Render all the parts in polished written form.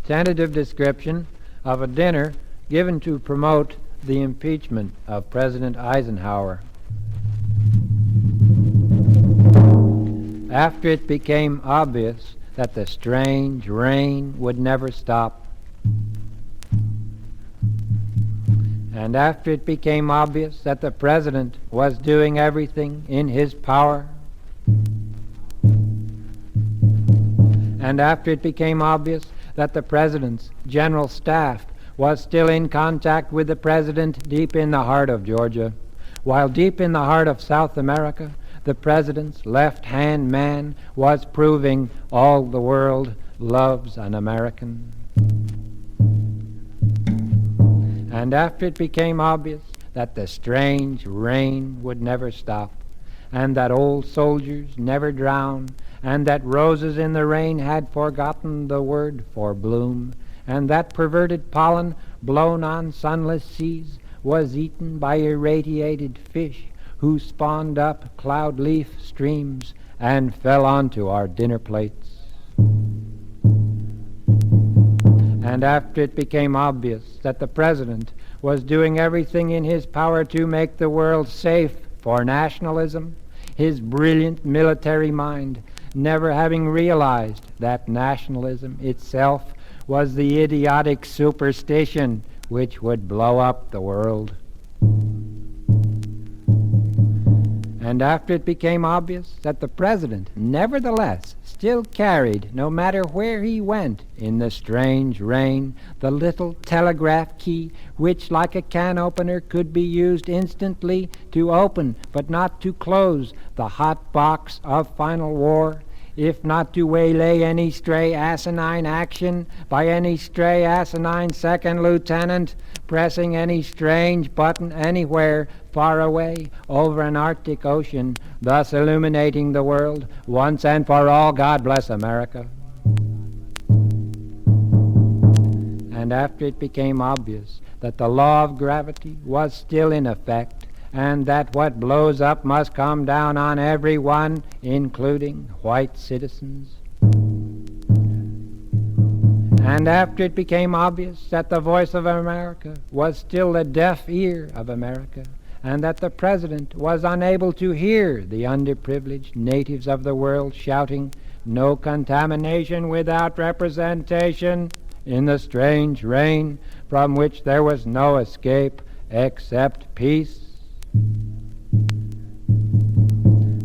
tentative description of a dinner given to promote the impeachment of President Eisenhower. After it became obvious that the strange rain would never stop, and after it became obvious that the President was doing everything in his power, and after it became obvious that the President's General Staff was still in contact with the President deep in the heart of Georgia, while deep in the heart of South America, the President's left-hand man was proving all the world loves an American. And after it became obvious that the strange rain would never stop, and that old soldiers never drown, and that roses in the rain had forgotten the word for bloom, and that perverted pollen blown on sunless seas was eaten by irradiated fish who spawned up cloud-leaf streams and fell onto our dinner plates. And after it became obvious that the President was doing everything in his power to make the world safe for nationalism, his brilliant military mind never having realized that nationalism itself was the idiotic superstition which would blow up the world. And after it became obvious that the President nevertheless still carried, no matter where he went in the strange rain, the little telegraph key which, like a can opener, could be used instantly to open but not to close the hot box of final war, if not to waylay any stray asinine action by any stray asinine second lieutenant pressing any strange button anywhere far away over an Arctic Ocean, thus illuminating the world once and for all. God bless America. And after it became obvious that the law of gravity was still in effect, and that what blows up must come down on everyone, including white citizens. And after it became obvious that the voice of America was still the deaf ear of America, and that the President was unable to hear the underprivileged natives of the world shouting, "No contamination without representation," in the strange rain from which there was no escape except peace.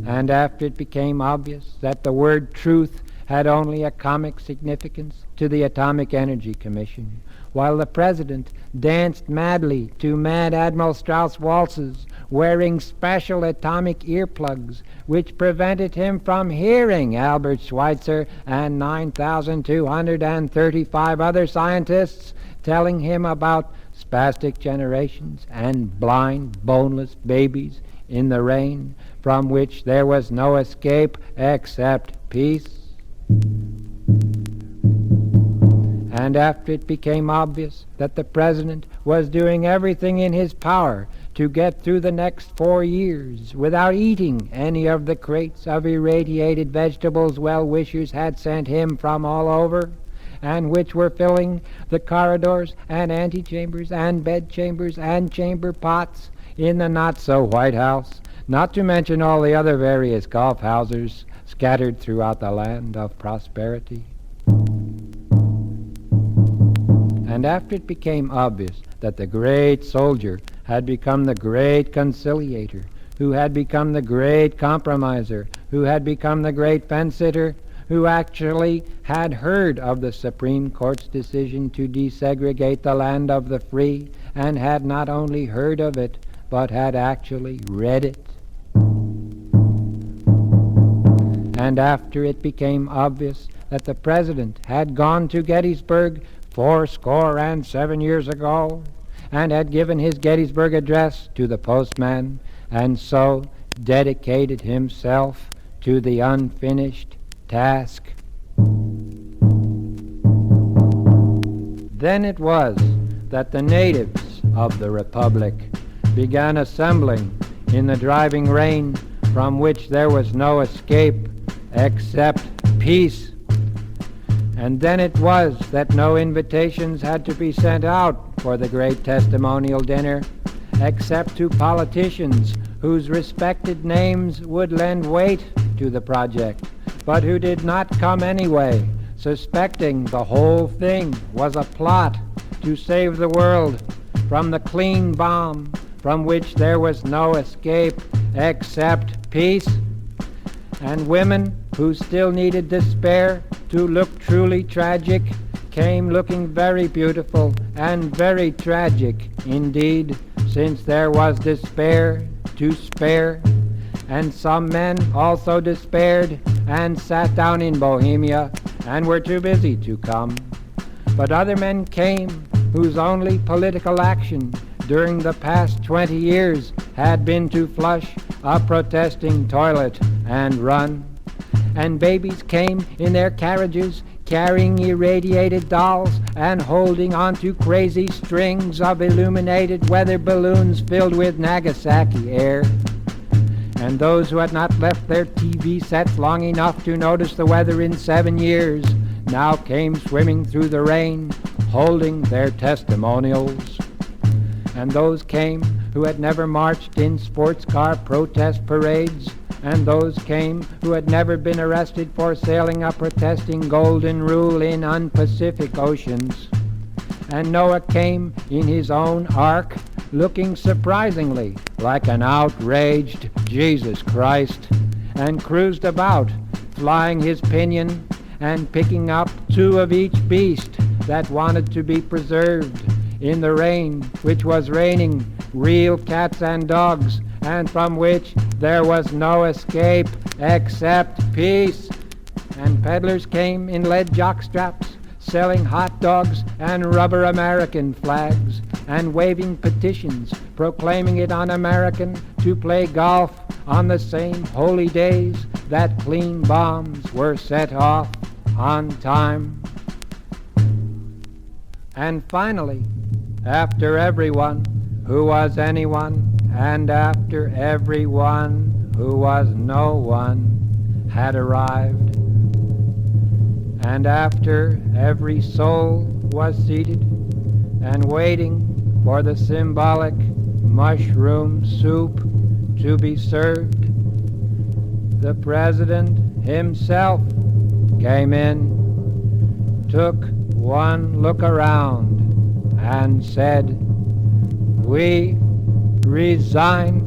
And after it became obvious that the word truth had only a comic significance to the Atomic Energy Commission, while the President danced madly to Mad Admiral Strauss waltzes, wearing special atomic earplugs which prevented him from hearing Albert Schweitzer and 9,235 other scientists telling him about spastic generations and blind, boneless babies in the rain from which there was no escape except peace. And after it became obvious that the President was doing everything in his power to get through the next 4 years without eating any of the crates of irradiated vegetables well-wishers had sent him from all over, and which were filling the corridors and antechambers and bedchambers and chamber pots in the not-so-White House, not to mention all the other various golf houses scattered throughout the land of prosperity. And after it became obvious that the great soldier had become the great conciliator, who had become the great compromiser, who had become the great fence-sitter, who actually had heard of the Supreme Court's decision to desegregate the land of the free, and had not only heard of it, but had actually read it. And after it became obvious that the President had gone to Gettysburg 77 years ago, and had given his Gettysburg address to the postman, and so dedicated himself to the unfinished task. Then it was that the natives of the Republic began assembling in the driving rain from which there was no escape except peace. And then it was that no invitations had to be sent out for the great testimonial dinner, except to politicians whose respected names would lend weight to the project, but who did not come anyway, suspecting the whole thing was a plot to save the world from the clean bomb from which there was no escape except peace. And women who still needed despair to look truly tragic came looking very beautiful and very tragic indeed, since there was despair to spare. And some men also despaired and sat down in Bohemia and were too busy to come. But other men came whose only political action during the past 20 years had been to flush a protesting toilet and run. And babies came in their carriages carrying irradiated dolls and holding onto crazy strings of illuminated weather balloons filled with Nagasaki air. And those who had not left their TV sets long enough to notice the weather in 7 years now came swimming through the rain, holding their testimonials. And those came who had never marched in sports car protest parades, and those came who had never been arrested for sailing a protesting golden rule in unpacific oceans. And Noah came in his own ark, looking surprisingly like an outraged Jesus Christ, and cruised about, flying his pinion and picking up 2 of each beast that wanted to be preserved in the rain, which was raining real cats and dogs, and from which there was no escape except peace. And peddlers came in lead jockstraps, selling hot dogs and rubber American flags, and waving petitions proclaiming it un-American to play golf on the same holy days that clean bombs were set off on time. And finally, after everyone who was anyone, and after everyone who was no one had arrived, and after every soul was seated and waiting for the symbolic mushroom soup to be served, the president himself came in, took one look around, and said, "We resign